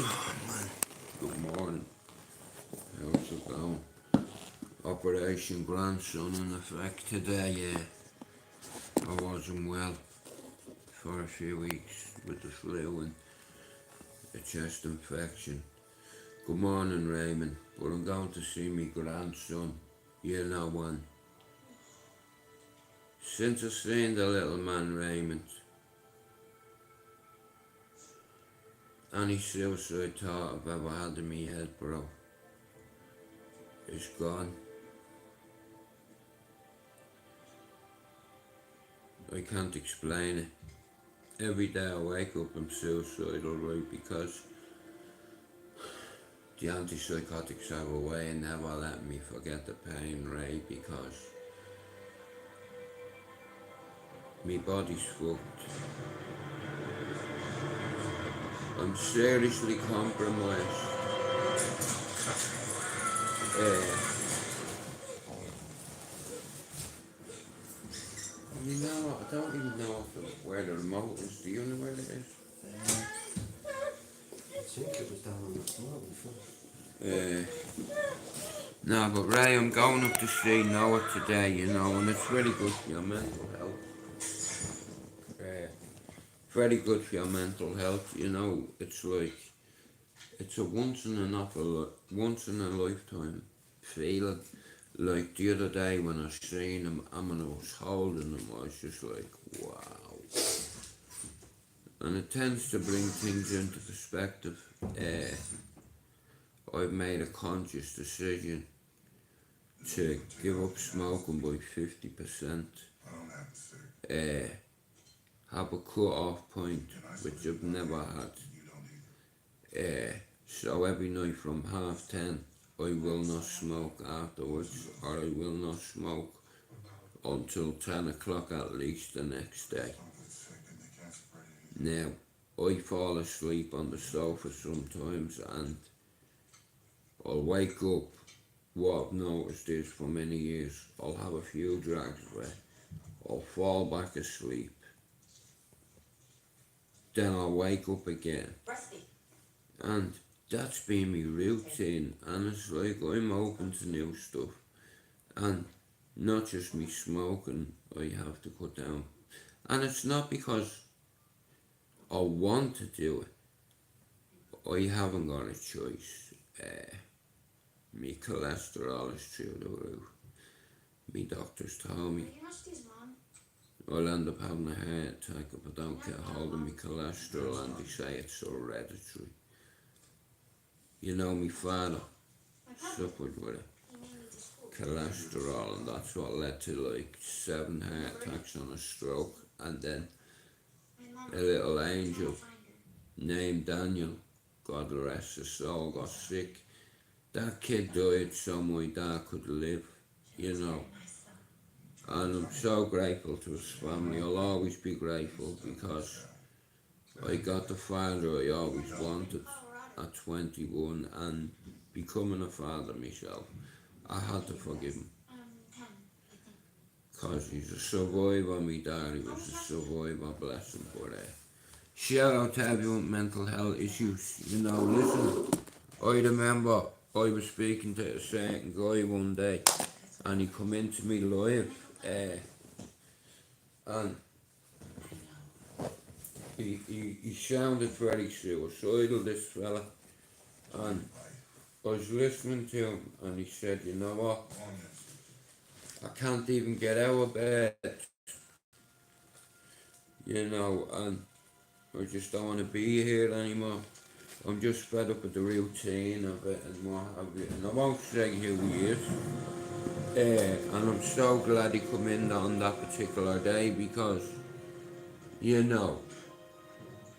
Oh man, good morning. How's it going? Operation Grandson in effect today. I wasn't well for a few weeks with the flu and a chest infection. Good morning, Raymond. But I'm going to see my grandson. You know when. Since I seen the little man, Raymond, any suicide thought I've ever had in my head, bro, is gone. I can't explain it. Every day I wake up I'm suicidal, right, because the antipsychotics have a way and never let me forget the pain, right, because my body's fucked. I'm seriously compromised. You know, I don't even know where the remote is. Do you know where it is? I think it was down on the floor before. No, but Ray, I'm going up to see Noah today, you know, and it's very good for your mental health. Very good for your mental health, you know. It's like it's a once in a lifetime feeling. Like the other day when I seen him and when I was holding him, I was just like, wow. And it tends to bring things into perspective. I've made a conscious decision to give up smoking by 50%. Have a cut-off point, which I've never had. So every night from 10:30, I will not smoke afterwards, or I will not smoke until 10 o'clock at least the next day. Now, I fall asleep on the sofa sometimes and I'll wake up. What I've noticed is for many years, I'll have a few drags where I'll fall back asleep. Then I'll wake up again. And that's been my routine, and it's like I'm open to new stuff. And not just me smoking, I have to cut down. And it's not because I want to do it. I haven't got a choice. My cholesterol is through the roof. My doctors told me I'll end up having a heart attack if I don't get hold of my cholesterol, and they say it's hereditary. You know, my father suffered with cholesterol, and that's what led to like 7 heart attacks and a stroke. And then a little angel named Daniel, God rest his soul, got sick. That kid died so my dad could live, you know. And I'm so grateful to his family. I'll always be grateful because I got the father I always wanted at 21, and becoming a father myself, I had to forgive him. Because he's a survivor, my dad, he was a survivor, bless him for that. Shout out to everyone with mental health issues. You know, listen, I remember I was speaking to a certain guy one day and he come into me live and he sounded very suicidal, this fella, and I was listening to him and he said, you know what, I can't even get out of bed, you know, and I just don't want to be here anymore. I'm just fed up with the routine of it and what have you. And I won't say who he is. And I'm so glad he come in on that particular day because, you know,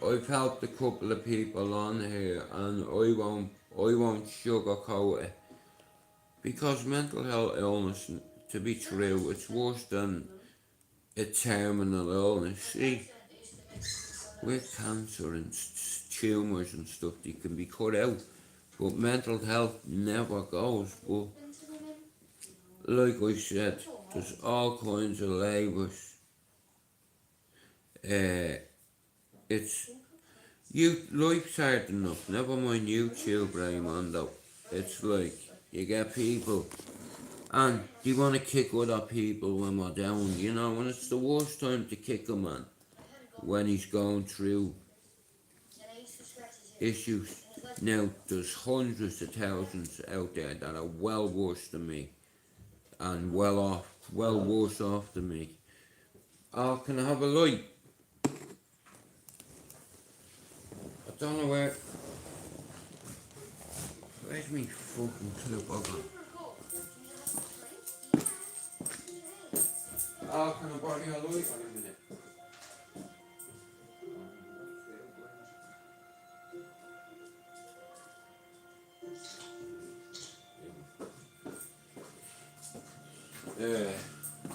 I've helped a couple of people on here and I won't sugarcoat it. Because mental health illness, to be true, it's worse than a terminal illness. See, with cancer and tumours and stuff, they can be cut out, but mental health never goes. But like I said, there's all kinds of labours. It's Life's hard enough. Never mind YouTube, Raymond. Though it's like you get people and they want to kick other people when we're down. You know, and it's the worst time to kick a man when he's going through issues. Now there's hundreds of thousands out there that are well worse than me and well worse off than me. Oh, can I have a light? I don't know where's me fucking clip? Oh, can I borrow your light for a minute?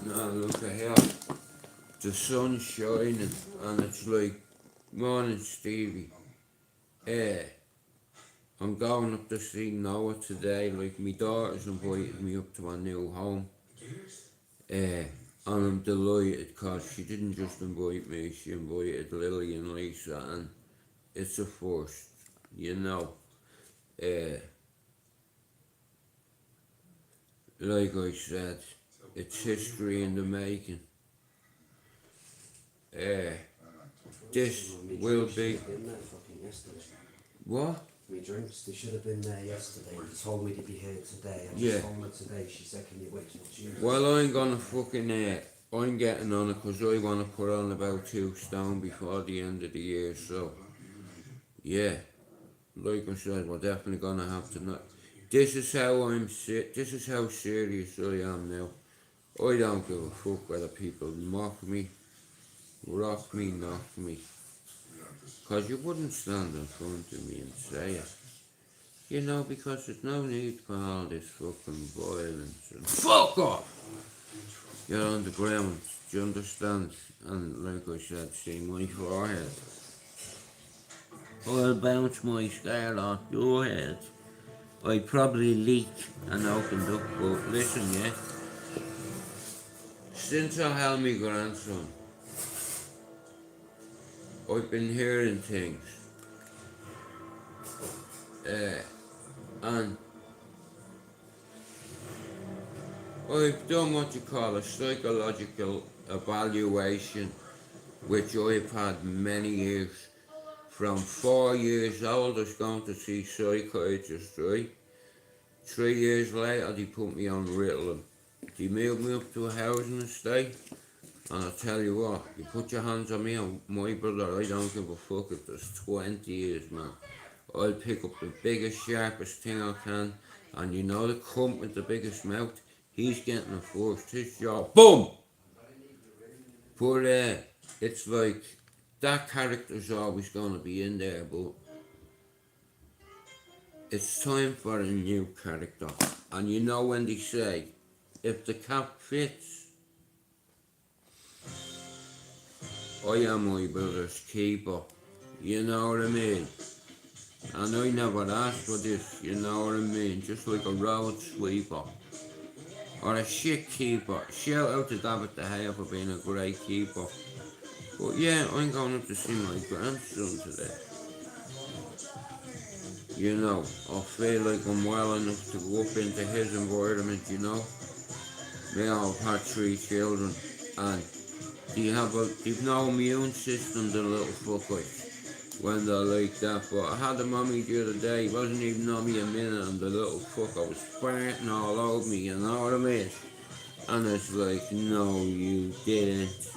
Now look at here. The sun's shining and it's like, morning Stevie. I'm going up to see Noah today. Like, my daughter's invited me up to our new home. And I'm delighted because she didn't just invite me, she invited Lily and Lisa, and it's a first, you know. Like I said, it's history in the making. This will be. What? My drinks, they should have been there yesterday. They told me to be here today. I Yeah. just told her today. She said, can you wait till Tuesday? Well, I'm gonna fucking, I'm getting on it because I want to put on about 2 stone before the end of the year, so, yeah. Like I said, we're definitely gonna have to not. This is how this is how serious I am now. I don't give a fuck whether people mock me, rock me, knock me. Because you wouldn't stand in front of me and say it. You know, because there's no need for all this fucking violence and fuck off! You're on the ground, do you understand? And like I said, see my forehead. I'll bounce my scar off your head. I probably leaked and opened up, but listen, yeah. Since I had my grandson, I've been hearing things. And I've done what you call a psychological evaluation, which I've had many years. From 4 years old, I was going to see psychiatrists, right? 3 years later, they put me on Ritalin. They moved me up to a housing estate, and I tell you what, you put your hands on me and my brother, I don't give a fuck if there's 20 years, man. I'll pick up the biggest, sharpest thing I can, and you know the cunt with the biggest mouth, he's getting it first, his jaw, boom! But it's like, that character's always gonna be in there, but it's time for a new character. And you know when they say, if the cap fits, I am my brother's keeper. You know what I mean? And I never asked for this, you know what I mean? Just like a road sweeper. Or a shit keeper. Shout out to David De Gea for being a great keeper. But yeah, I'm going up to see my grandson today. You know, I feel like I'm well enough to go up into his environment, you know. They all had 3 children, and they've no immune system, the little fuckers, when they're like that. But I had a mummy the other day, he wasn't even on me a minute, and the little fucker was farting all over me, you know what I mean? And it's like, no, you didn't.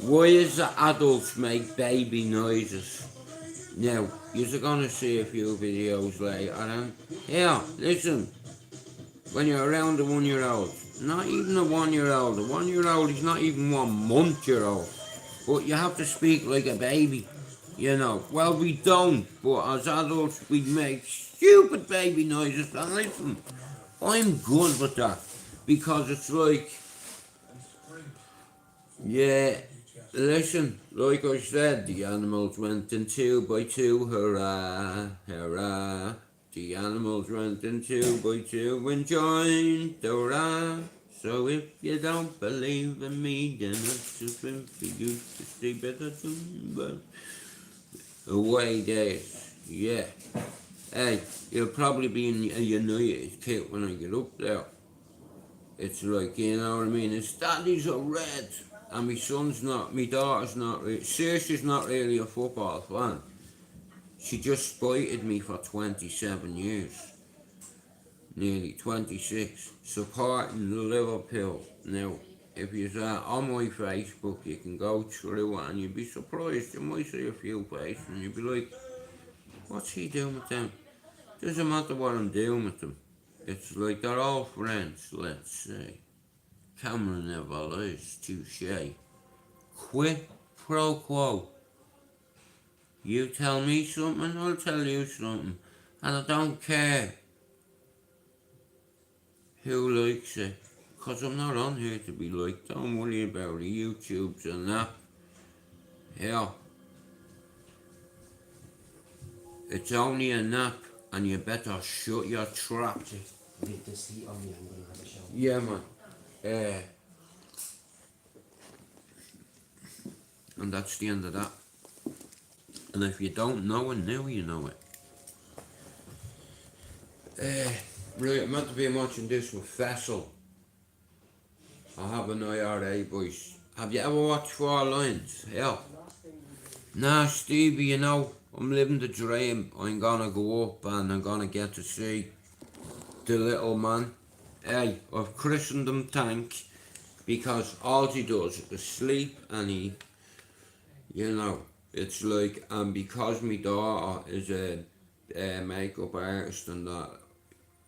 Why is the adults make baby noises? Now, you're gonna see a few videos later, and here, listen, when you're around a 1-year-old, not even a 1-year-old, a 1-year-old is not even 1 month-year-old, but you have to speak like a baby, you know. Well, we don't, but as adults, we make stupid baby noises, and listen, I'm good with that, because it's like, yeah, listen, like I said, the animals went in 2 by 2, hurrah, hurrah. The animals went in 2 by 2 and joined the hurrah. So if you don't believe in me, then it's just been for you to see better than but Away days, yeah. Hey, you'll probably be in a United kit when I get up there. It's like, you know what I mean? His daddy's a red, and my daughter's not really, Saoirse's not really a football fan. She just spited me for 27 years, nearly 26, supporting Liverpool. Now, if you're on my Facebook, you can go through it and you'd be surprised. You might see a few posts and you'd be like, what's he doing with them? Doesn't matter what I'm doing with them. It's like they're all friends, let's say. Cameron never lies, touche. Quid pro quo. You tell me something, I'll tell you something. And I don't care who likes it. Because I'm not on here to be liked. Don't worry about it. YouTube's and that. Yeah. It's only a nap. And you better shut your trap. Leave this heat on me, I'm gonna have a shower. Yeah, man. And that's the end of that. And if you don't know it, now you know it. Right, I'm meant to be watching this with Fessel. I have an IRA, boys. Have you ever watched Four Lines? Yeah. Nah, Stevie, you know, I'm living the dream. I'm gonna go up and I'm gonna get to see the little man. Hey, I've christened him Tank because all he does is sleep and he, you know, it's like, and because my daughter is a makeup artist and that,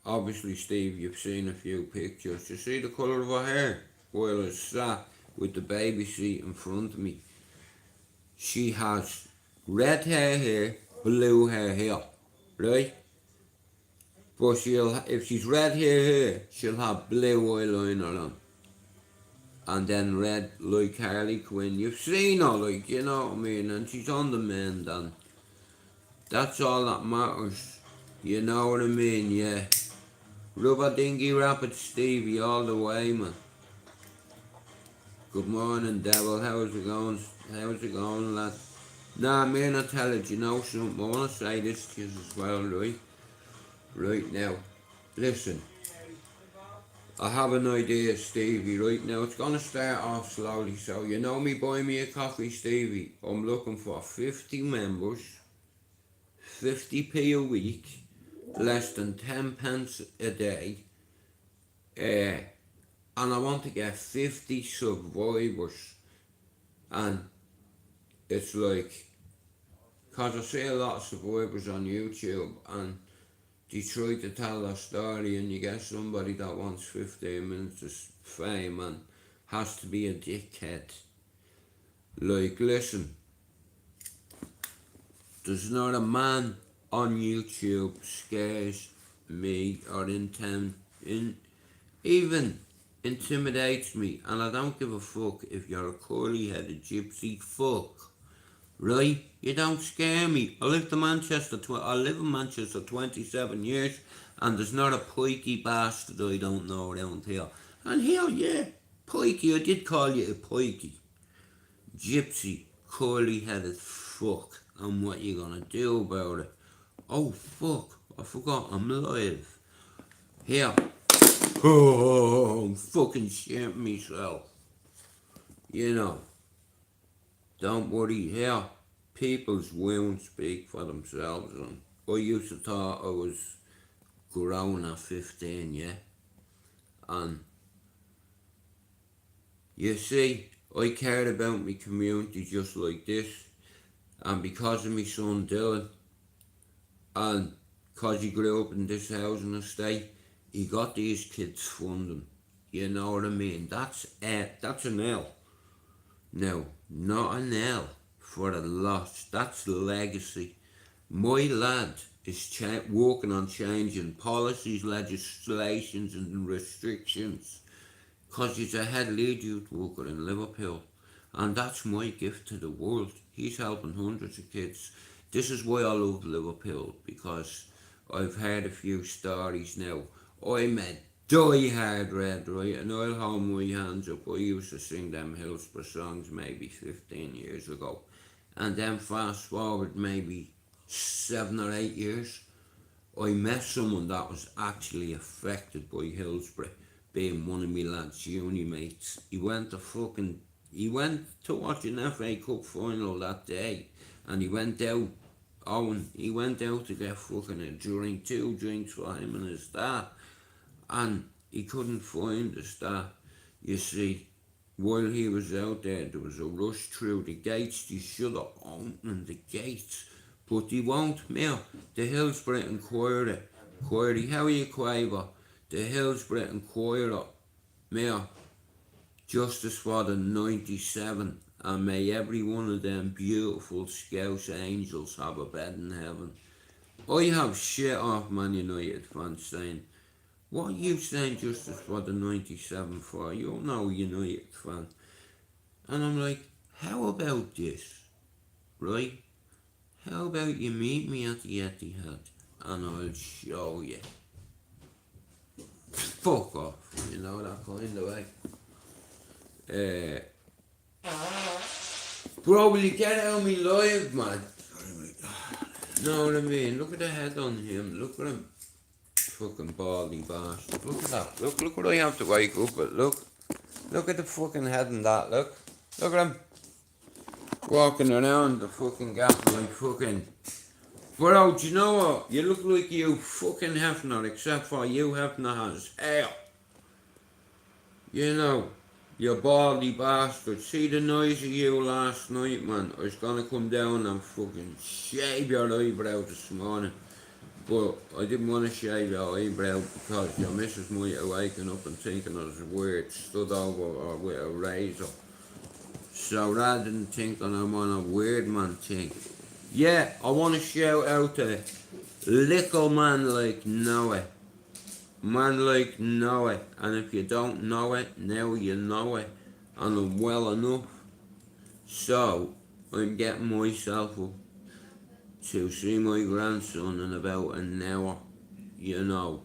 obviously, Steve, you've seen a few pictures. You see the colour of her hair? While I sat with the baby seat in front of me. She has red hair here, blue hair here, right? But if she's red hair here, she'll have blue eyeliner on. And then red like Harley Quinn. You've seen her, like, you know what I mean? And she's on the mend, and that's all that matters. You know what I mean? Yeah. Rubber Dinghy Rapid Stevie all the way, man. Good morning, Devil. How's it going? How's it going, lad? Nah, I'm here to tell it, you know something. I want to say this to you as well, right? Right now. Listen. I have an idea, Stevie, right now. It's going to start off slowly. So, you know me, buy me a coffee, Stevie. I'm looking for 50 members. 50p a week. Less than 10 pence a day. And I want to get 50 survivors. And it's like, because I see a lot of survivors on YouTube and they try to tell their story and you get somebody that wants 15 minutes of fame and has to be a dickhead. Like, listen, there's not a man on YouTube scares me or even intimidates me, and I don't give a fuck if you're a curly-headed gypsy fuck, right? You don't scare me. I live in Manchester 27 years, and there's not a pikey bastard I don't know around here. And here, yeah, pikey, I did call you a pikey. Gypsy, curly-headed fuck, and what you gonna do about it? Oh, fuck, I forgot I'm live. Here. Oh, I'm fucking shitting myself. You know, don't worry here. People's wounds speak for themselves. And I used to thought I was grown at 15, yeah? And you see, I cared about my community just like this. And because of my son Dylan, and because he grew up in this housing estate, he got these kids funding. You know what I mean? That's an L. No, not an L for a loss. That's legacy. My lad is working on changing policies, legislations and restrictions because he's a head lead youth worker in Liverpool. And that's my gift to the world. He's helping hundreds of kids. This is why I love Liverpool, because I've heard a few stories now. I'm a die-hard Red, right? And I'll hold my hands up. I used to sing them Hillsborough songs maybe 15 years ago. And then fast forward maybe 7 or 8 years, I met someone that was actually affected by Hillsborough, being one of my lads' uni mates. He went to watch an FA Cup final that day, and he went out. He went out to get fucking a drink, 2 drinks for him and his dad, and he couldn't find his dad. You see, while he was out there was a rush through the gates. They should have opened the gates, but they won't. Now, the Hillsborough Inquirer, how are you, Quaver? The Hillsborough Inquirer, now, justice for the 97, and may every one of them beautiful Scouse angels have a bed in heaven. I have shit off Man United fans saying, what are you saying justice for the 97 for? You're no United fan. And I'm like, how about this, right? How about you meet me at the Etihad and I'll show you. Fuck off, you know, that kind of way. Bro, will you get out of me live, man? Know what I mean? Look at the head on him, look at him. Fucking baldy bastard. Look at that. Look what I have to wake up at. Look at the fucking head and that. Look at him. Walking around the fucking gap like fucking. Bro, do you know what? You look like you fucking Hefner, except for you Hefner has hair. You know, you baldy bastard. See the noise of you last night, man. I was gonna come down and fucking shave your eyebrow this morning. But I didn't want to shave your eyebrow because your missus might have waken up and thinking I was weird, stood over or with a razor. So rather than thinking I'm on a weird man thing, yeah, I want to shout out to little man like Noah. Man like Noah. And if you don't know it, now you know it. And I'm well enough. So I'm getting myself up to see my grandson in about an hour, you know.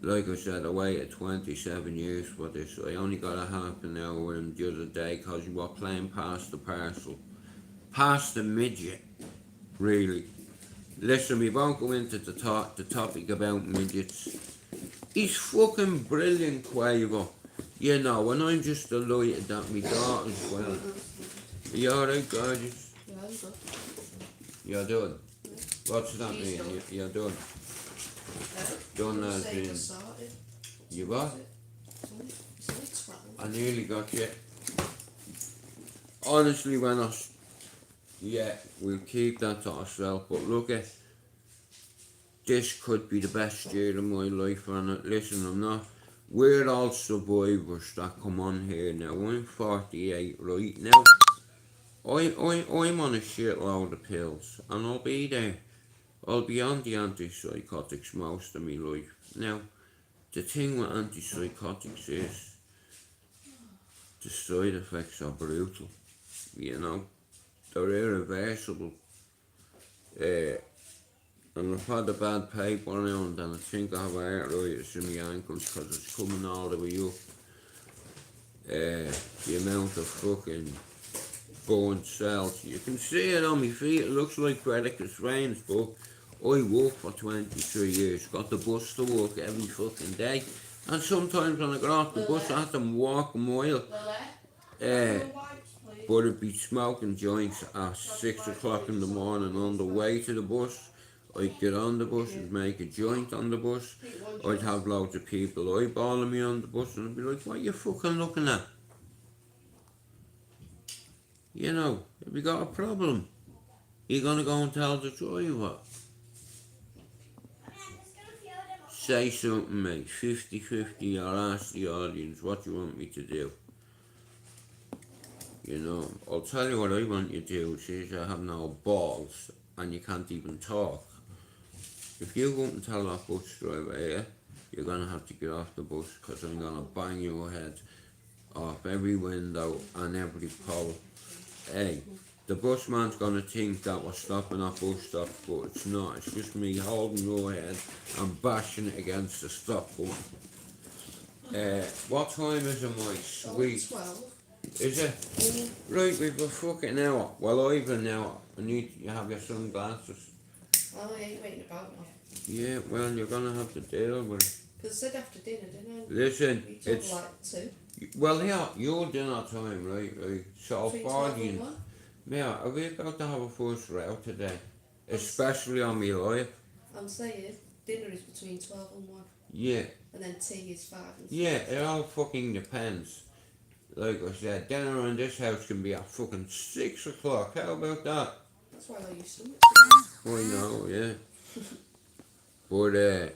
Like I said, I waited 27 years for this. I only got a half an hour with him the other day because we were playing past the parcel. Past the midget, really. Listen, we won't go into the topic about midgets. He's fucking brilliant, Quaver. You know, and I'm just delighted that my daughter's well. Are you alright, gorgeous? Yeah, I'm good. You're done. What's that mean? You're done. Done as in. You what? I nearly got you. Honestly, yeah, we'll keep that to ourselves. But look at this could be the best year of my life, and listen, I'm not. We're all survivors that come on here now. I'm 48 right now. I'm on a shitload of pills, and I'll be there. I'll be on the antipsychotics most of my life. Now, the thing with antipsychotics is the side effects are brutal, you know. They're irreversible. And I've had a bad paper now and then. I think I have arthritis in my ankles because it's coming all the way up. The amount of fucking bone cells. You can see it on my feet. It looks like varicose veins, but I worked for 23 years. Got the bus to work every fucking day. And sometimes when I got off the bus, I had to walk a mile. But I'd be smoking joints at 6 o'clock in the morning on the way to the bus. I'd get on the bus and make a joint on the bus. I'd have loads of people eyeballing me on the bus and I'd be like, what are you fucking looking at? You know, have you got a problem? You gonna go and tell the driver? Say something, mate. 50-50 or ask the audience what you want me to do. You know, I'll tell you what I want you to do. Since you have no balls and you can't even talk. If you go and tell that bus driver, yeah, you're gonna have to get off the bus because I'm gonna bang your head off every window and every pole. Hey, the busman's gonna think that we're stopping at bus stop, but it's not. It's just me holding your head and bashing it against the stop button. What time is it, my sweet? 12. Is it? Right, we've a fucking hour. Well, I've an hour. I need you have your sunglasses. Oh, I ain't waiting about now. Yeah, well, you're gonna have to deal with it. Because I said after dinner, didn't I? Listen, You told it's like 2. well, yeah, your dinner time, right? So Between far, 12 and you 1. yeah, are we about to have a first row today? Especially on me life. I'm saying dinner is between 12 and 1. Yeah, And then tea is 5 and 6. yeah, it all fucking depends. Like I said, dinner in this house can be at fucking 6 o'clock. How about that? That's why I used to. I know, yeah. But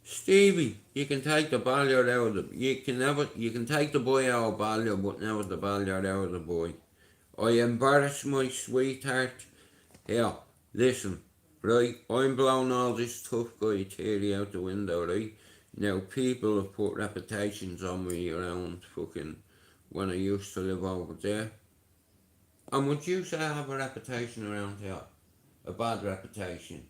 Stevie, you can take the ballard out of the you can take the boy out of ballard, but never the ballard out of the boy. I embarrass my sweetheart. Here, listen, right? I'm blowing all this tough guy theory out the window, right? Now people have put reputations on me around fucking when I used to live over there. And would you say I have a reputation around here? A bad reputation?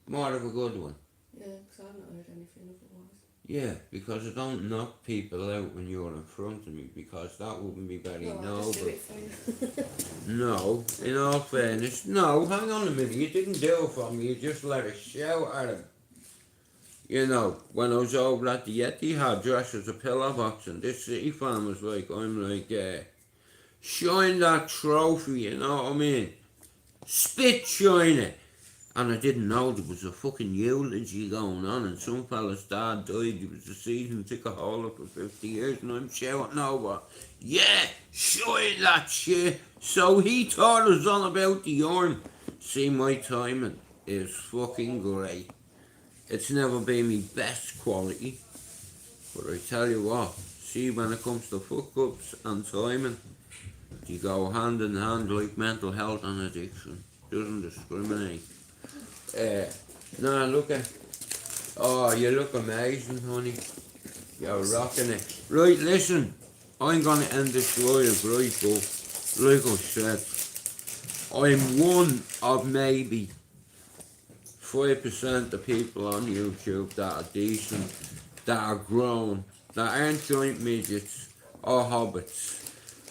More of a good one? Yeah, because I've not heard anything otherwise. Yeah, because I don't knock people out when you're in front of me, because that wouldn't be very No, I'll noble. just do it for you. No, in all fairness, no, hang on a minute, you didn't do it for me, you just let us shout at him. You know, when I was over at the Etihad dressed as a pillar box and this city fan was like, I'm like, shine that trophy, you know what I mean? Spit shine it. And I didn't know there was a fucking eulogy going on and some fella's dad died. He was a season ticket holder for 50 years and I'm shouting over, yeah, shine that shit. So he taught us all about the urn. See, my timing is fucking great. It's never been my best quality, but I tell you what, see, when it comes to fuck-ups and timing, they go hand in hand like mental health and addiction. Doesn't discriminate. Now look at, oh, you look amazing, honey. You're rocking it. Right, listen, I'm gonna end this live, right, but like I said, I'm one of maybe 5% of people on YouTube that are decent, that are grown, that aren't joint midgets or hobbits.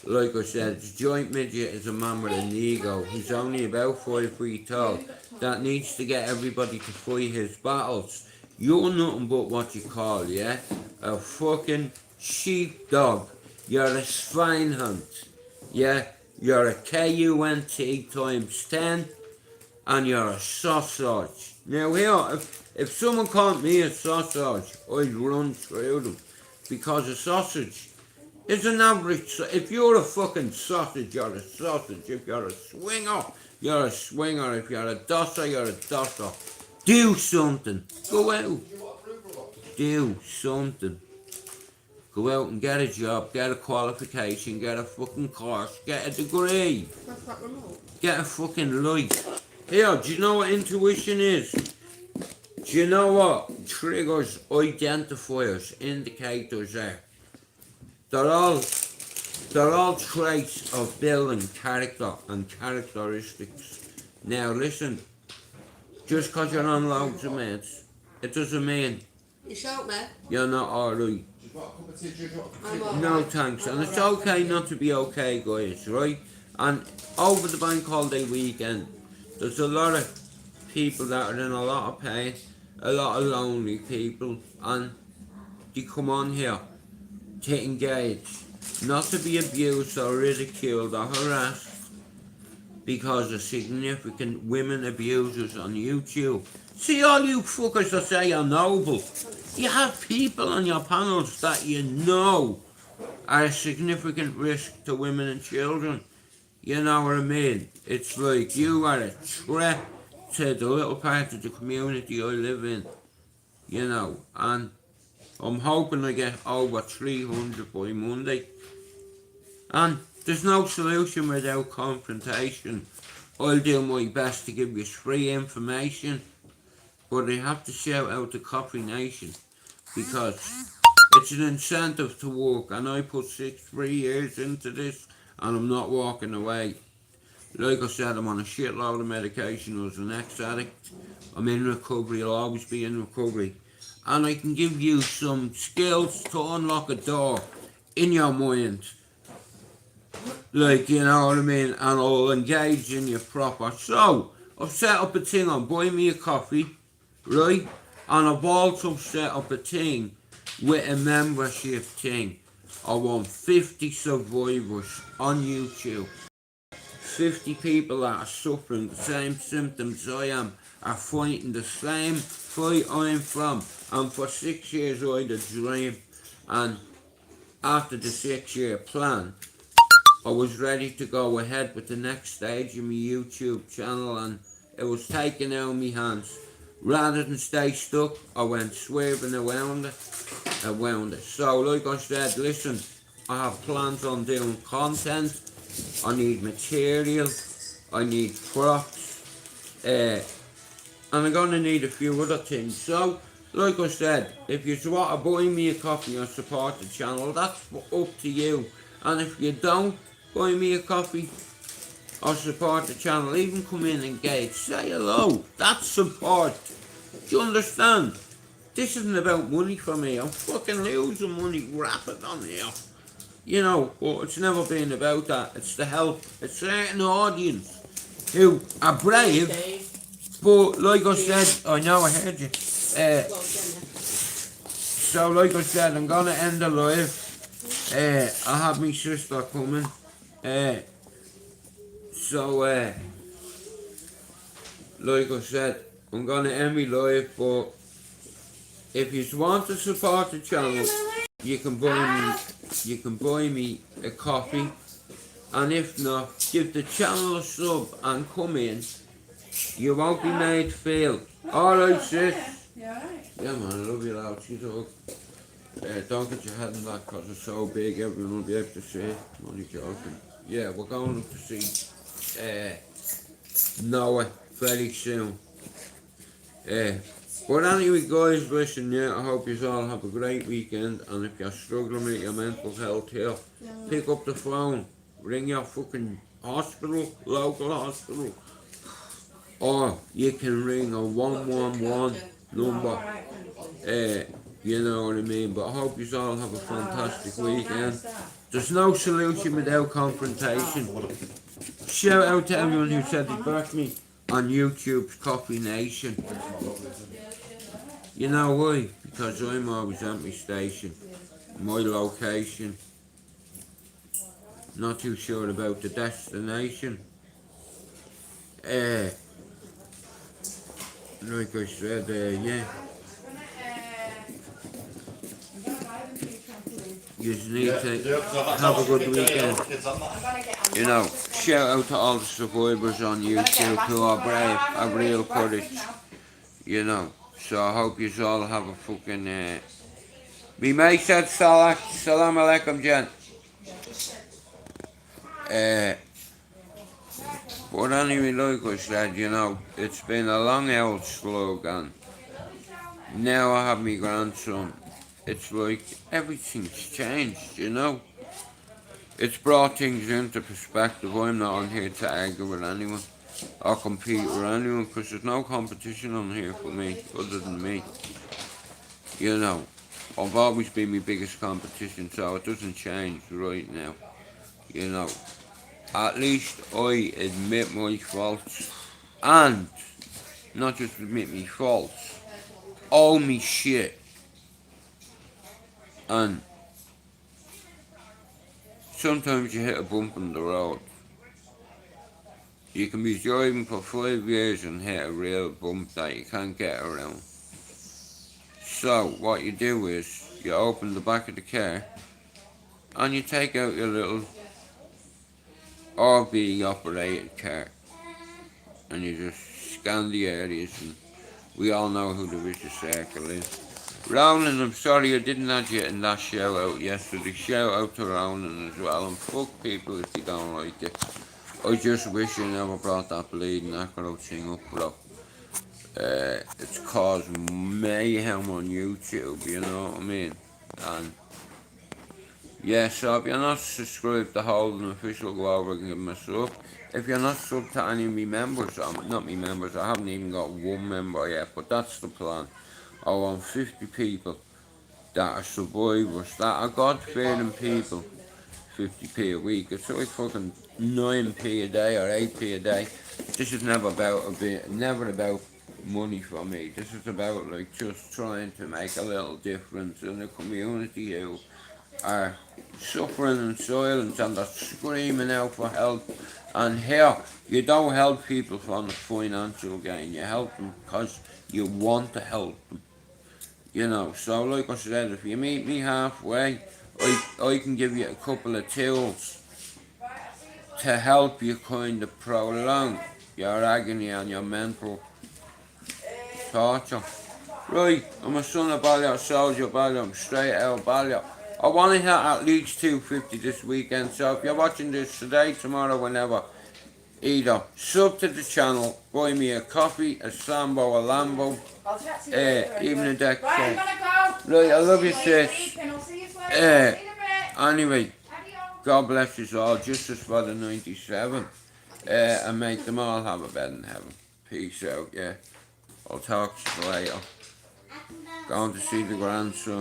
Like I said, a joint midget is a man with an ego. He's only about 5 feet tall. That needs to get everybody to fight his battles. You're nothing but what you call, yeah? A fucking sheepdog. You're a swinehund. Yeah? You're a KUNT times 10 and you're a sausage. Now here, if someone called me a sausage, I'd run through them. Because a sausage is an average, if you're a fucking sausage, you're a sausage. If you're a swinger, you're a swinger. If you're a dosser, you're a dosser. Do something. Go out. Do something. Go out and get a job, get a qualification, get a fucking course, get a degree. That's that remote. Get a fucking life. Here, do you know what intuition is? Do you know what triggers, identifiers, indicators are? They're all traits of building character and characteristics. Now listen, just because you're on loads of meds, it doesn't mean You shout, man. you're not alright. I'm alright. No thanks, and it's okay not to be okay, guys, right? And over the bank holiday weekend, there's a lot of people that are in a lot of pain, a lot of lonely people, and they come on here to engage, not to be abused or ridiculed or harassed because of significant women abusers on YouTube. See, all you fuckers that say you're noble, you have people on your panels that you know are a significant risk to women and children. You know what I mean? It's like you are a threat to the little part of the community I live in, you know, and I'm hoping I get over 300 by Monday. And there's no solution without confrontation. I'll do my best to give you free information, but I have to shout out to Coffee Nation because it's an incentive to work, and I put 3 years into this and I'm not walking away. Like I said, I'm on a shitload of medication. I was an ex-addict. I'm in recovery, I'll always be in recovery. And I can give you some skills to unlock a door in your mind Like, you know what I mean? And I'll engage in you proper. So, I've set up a thing on Buy Me a Coffee, right? And I've also set up a thing with a membership thing. I want 50 survivors on YouTube. 50 people that are suffering the same symptoms I am, are fighting the same fight I'm from. And for 6 years I had a dream. And after the 6 year plan, I was ready to go ahead with the next stage of my YouTube channel, and it was taken out of my hands. Rather than stay stuck, I went swerving around it. So like I said, listen, I have plans on doing content, I need material, I need props, and I'm going to need a few other things. So, like I said, if you want to buy me a coffee and support the channel, that's up to you. And if you don't buy me a coffee or support the channel, even come in and engage, say hello, that's support. Do you understand? This isn't about money for me. I'm fucking losing money rapid on here. You know, but it's never been about that. It's to help a certain audience who are brave. But like I said, I know I heard you. So like I said, I'm gonna end the live. I have my sister coming. So like I said, I'm gonna end my live. But if you want to support the channel, you can buy me a coffee. And if not, give the channel a sub and come in. You won't be made feel. Alright, sis. Yeah, man, I love you, loud. She's all. Don't get your head in that because it's so big, everyone will be able to see it. I'm only joking. Yeah, we're going up to see Noah very soon. But anyway, guys, listen, yeah, I hope you all have a great weekend. And if you're struggling with your mental health here, pick up the phone, ring your fucking hospital, local hospital. Or you can ring a 111 number. You know what I mean? But I hope you all have a fantastic weekend. There's no solution without confrontation. Shout out to everyone who said they backed me on YouTube's Coffee Nation. You know why? Because I'm always at my station, my location. Not too sure about the destination. Like I said, yeah. You just need to have a good weekend. You know, shout out to all the survivors on YouTube who are brave, have real courage. You know, so I hope you all have a fucking. Me mate said salam alaikum, Jen. But anyway, like I said, you know, it's been a long old slog, and now I have my grandson. It's like everything's changed, you know. It's brought things into perspective. I'm not on here to argue with anyone or compete with anyone because there's no competition on here for me other than me. You know, I've always been my biggest competition, so it doesn't change right now. You know, at least I admit my faults, and not just admit my faults, all me shit. And sometimes you hit a bump in the road. You can be driving for 5 years and hit a real bump that you can't get around. So what you do is you open the back of the car and you take out your little RV operated car and you just scan the areas, and we all know who the vicious circle is. Ronan, I'm sorry I didn't add you in that shout out yesterday. Shout out to Ronan as well, and fuck people if they don't like it. I just wish you never brought that bleeding acro thing up, bro. It's caused mayhem on YouTube, you know what I mean? And yeah, so if you're not subscribed to Holden Official, go over and give him a sub. If you're not subbed to any of me members, not me members, I haven't even got one member yet, but that's the plan. I want 50 people that are survivors, that are God-fearing people, 50p a week. It's like fucking 9p a day or 8p a day. This is never about money for me. This is about like just trying to make a little difference in the community who are suffering in silence and they're screaming out for help. And here, you don't help people from the financial gain. You help them because you want to help them. You know, so like I said, if you meet me halfway, I can give you a couple of tools to help you kind of prolong your agony and your mental torture. Right, I'm a son of Balliot, soldier Balliot, I'm straight out Balliot. I want to hit at least 250 this weekend, so if you're watching this today, tomorrow, whenever, either sub to the channel, buy me a coffee, a Sambo, a Lambo, even a deck chair. Right, I love you, sis. Anyway, God bless you all, justice for the 97, and make them all have a bed in heaven. Peace out, yeah. I'll talk to you later. Going to see the grandson.